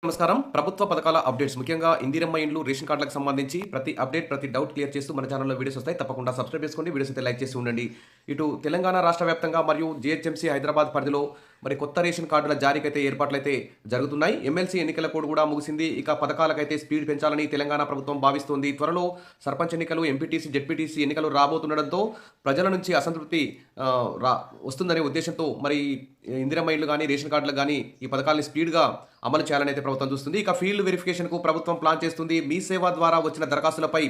నమస్కారం. ప్రభుత్వ పథకాల అప్డేట్స్ ముఖ్యంగా ఇందిరమ్మ ఇండ్లు, రేషన్ కార్డులకు సంబంధించి ప్రతి అప్డేట్, ప్రతి డౌట్ క్లియర్ చేస్తూ మన ఛానెల్‌లో వీడియోస్ వస్తాయి. తప్పకుండా సబ్స్క్రైబ్ చేసుకోండి. వీడియోస్ అయితే లైక్ చేస్తూ ఉండండి. ఇటు తెలంగాణ రాష్ట్ర వ్యాప్తంగా మరియు జీహెచ్ఎంసీ హైదరాబాద్ పరిధిలో మరి కొత్త రేషన్ కార్డుల జారీకైతే ఏర్పాట్లయితే జరుగుతున్నాయి. ఎమ్మెల్సీ ఎన్నికల కోడ్ కూడా ముగిసింది. ఇక పథకాలకైతే స్పీడ్ పెంచాలని తెలంగాణ ప్రభుత్వం భావిస్తోంది. త్వరలో సర్పంచ్ ఎన్నికలు, ఎంపీటీసీ, జెడ్పీటీసీ ఎన్నికలు రాబోతుండడంతో ప్రజల నుంచి అసంతృప్తి ఆహ్, రా వస్తుందనే ఉద్దేశంతో మరి ఇందిరమ్మ ఇళ్లు గానీ, రేషన్ కార్డులకు గానీ ఈ పథకాల్ని స్పీడ్‌గా అమలు చేయాలని అయితే ప్రభుత్వం చూస్తుంది. ఇక ఫీల్డ్ వెరిఫికేషన్‌కు ప్రభుత్వం ప్లాన్ చేస్తుంది. మీ సేవ ద్వారా వచ్చిన దరఖాస్తులపై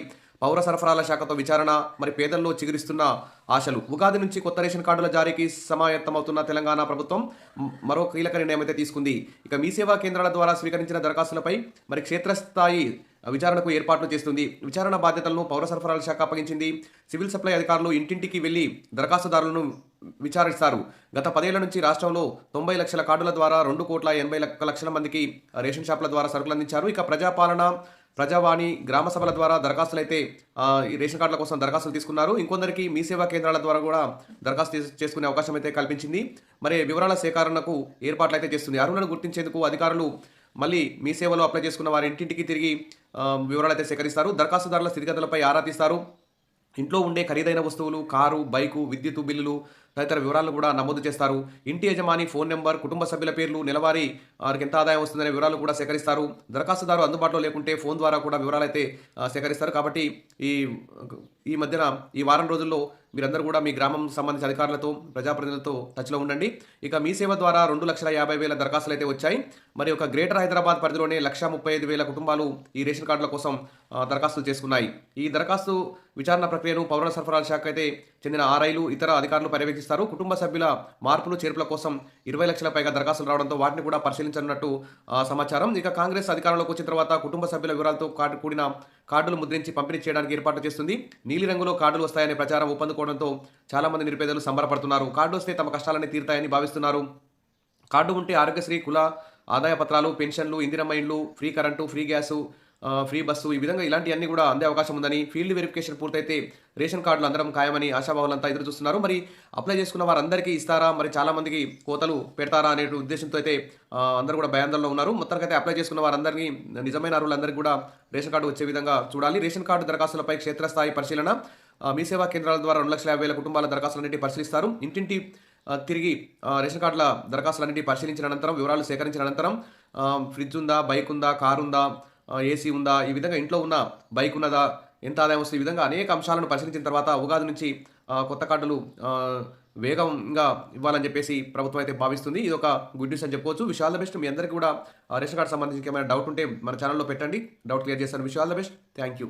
పౌర సరఫరాల శాఖతో విచారణ, మరి పేదల్లో చిగురిస్తున్న ఆశలు. ఉగాది నుంచి కొత్త రేషన్ కార్డుల జారీకి సమాయత్తమవుతున్న తెలంగాణ ప్రభుత్వం మరో కీలక నిర్ణయం అయితే తీసుకుంది. ఇక మీ సేవా కేంద్రాల ద్వారా స్వీకరించిన దరఖాస్తులపై మరి క్షేత్రస్థాయి విచారణకు ఏర్పాట్లు చేస్తుంది. విచారణ బాధ్యతలను పౌర సరఫరాల శాఖ అప్పగించింది. సివిల్ సప్లై అధికారులు ఇంటింటికి వెళ్లి దరఖాస్తుదారులను విచారిస్తారు. గత 10 ఏళ్ల నుంచి రాష్ట్రంలో 90 లక్షల కార్డుల ద్వారా 2,80,00,000 మందికి రేషన్ షాపుల ద్వారా సరుకులు అందించారు. ఇక ప్రజాపాలన, ప్రజావాణి, గ్రామ సభల ద్వారా దరఖాస్తులైతే ఈ రేషన్ కార్డుల కోసం దరఖాస్తులు తీసుకున్నారు. ఇంకొందరికి మీ సేవా కేంద్రాల ద్వారా కూడా దరఖాస్తు చేసుకునే అవకాశం అయితే కల్పించింది. మరి వివరాల సేకరణకు ఏర్పాట్లయితే చేస్తుంది. అర్హులను గుర్తించేందుకు అధికారులు మళ్ళీ మీ సేవలో అప్లై చేసుకున్న వారి ఇంటింటికి తిరిగి వివరాలైతే సేకరిస్తారు. దరఖాస్తుదారుల స్థితిగతులపై ఆరా తీస్తారు. ఇంట్లో ఉండే ఖరీదైన వస్తువులు, కారు, బైకు, విద్యుత్ బిల్లులు తదితర వివరాలను కూడా నమోదు చేస్తారు. ఇంటి యజమాని ఫోన్ నెంబర్, కుటుంబ సభ్యుల పేర్లు, నెలవారీ వారికి ఎంత ఆదాయం వస్తుందనే వివరాలు కూడా సేకరిస్తారు. దరఖాస్తుదారు అందుబాటులో లేకుంటే ఫోన్ ద్వారా కూడా వివరాలైతే సేకరిస్తారు. కాబట్టి ఈ ఈ మధ్యన ఈ వారం రోజుల్లో మీరందరూ కూడా మీ గ్రామం సంబంధించిన అధికారులతో, ప్రజాప్రతినిధులతో టచ్లో ఉండండి. ఇక మీ సేవ ద్వారా 2,50,000 దరఖాస్తులు అయితే వచ్చాయి. మరి ఒక గ్రేటర్ హైదరాబాద్ పరిధిలోనే 1,35,000 కుటుంబాలు ఈ రేషన్ కార్డుల కోసం దరఖాస్తులు చేసుకున్నాయి. ఈ దరఖాస్తు విచారణ ప్రక్రియను పౌర సరఫరాల శాఖ అయితే చెందిన ఆర్ఐలు, ఇతర అధికారులు పర్యవేక్షిస్తారు. కుటుంబ సభ్యుల మార్పులు, చేర్పుల కోసం 20 లక్షల పైగా దరఖాస్తులు రావడంతో వాటిని కూడా పరిశీలించనున్నట్టు సమాచారం. ఇక కాంగ్రెస్ అధికారంలోకి వచ్చిన తర్వాత కుటుంబ సభ్యుల వివరాలతో కూడిన కార్డులు ముద్రించి పంపిణీ చేయడానికి ఏర్పాట్లు చేస్తుంది. నీలిరంగులో కార్డులు వస్తాయనే ప్రచారం ఊపందుకోవడంతో చాలా మంది నిరుపేదలు సంబరపడుతున్నారు. కార్డు వస్తే తమ కష్టాలన్నీ తీరుతాయని భావిస్తున్నారు. కార్డు ఉంటే ఆరోగ్యశ్రీ, కుల ఆదాయ పత్రాలు, పెన్షన్లు, ఇందిరమ్మ ఇండ్లు, free current, free gas, free bus ఈ విధంగా ఇలాంటివన్నీ కూడా అందే అవకాశం ఉందని, ఫీల్డ్ వెరిఫికేషన్ పూర్తయితే రేషన్ కార్డులు అందరం ఖాయమని ఆశాభావులంతా ఎదురు చూస్తున్నారు. మరి అప్లై చేసుకున్న వారందరికీ ఇస్తారా, మరి చాలా మందికి కోతలు పెడతారా అనే ఉద్దేశంతో అయితే అందరూ కూడా భయాందోళనలో ఉన్నారు. మొత్తానికైతే అప్లై చేసుకున్న వారందరినీ, నిజమైన అర్హులందరికీ కూడా రేషన్ కార్డు వచ్చే విధంగా చూడాలి. రేషన్ కార్డు దరఖాస్తులపై క్షేత్రస్థాయి పరిశీలన. మీ సేవా కేంద్రాల ద్వారా 2,50,000 కుటుంబాల దరఖాస్తులన్నింటినీ పరిశీలిస్తారు. ఇంటింటి తిరిగి రేషన్ కార్డుల దరఖాస్తులన్నింటినీ పరిశీలించిన అనంతరం, వివరాలు సేకరించిన అనంతరం ఫ్రిడ్జ్ ఉందా, బైక్ ఉందా, కారు ఉందా, ఏసీ ఉందా, ఈ విధంగా ఇంట్లో ఉన్న బైక్ ఉన్నదా, ఎంత ఆదాయం వస్తుంది, ఈ విధంగా అనేక అంశాలను పరిశీలించిన తర్వాత ఉగాది నుంచి కొత్త కార్డులు వేగంగా ఇవ్వాలని చెప్పేసి ప్రభుత్వం అయితే భావిస్తుంది. ఇది ఒక గుడ్ న్యూస్ అని చెప్పుకోవచ్చు. Wish all the best. మీ అందరికీ కూడా రేషన్ కార్డు సంబంధించి ఏమైనా డౌట్ ఉంటే మన ఛానల్లో పెట్టండి. డౌట్ క్లియర్ చేస్తాను. Wish all the best. Thank you.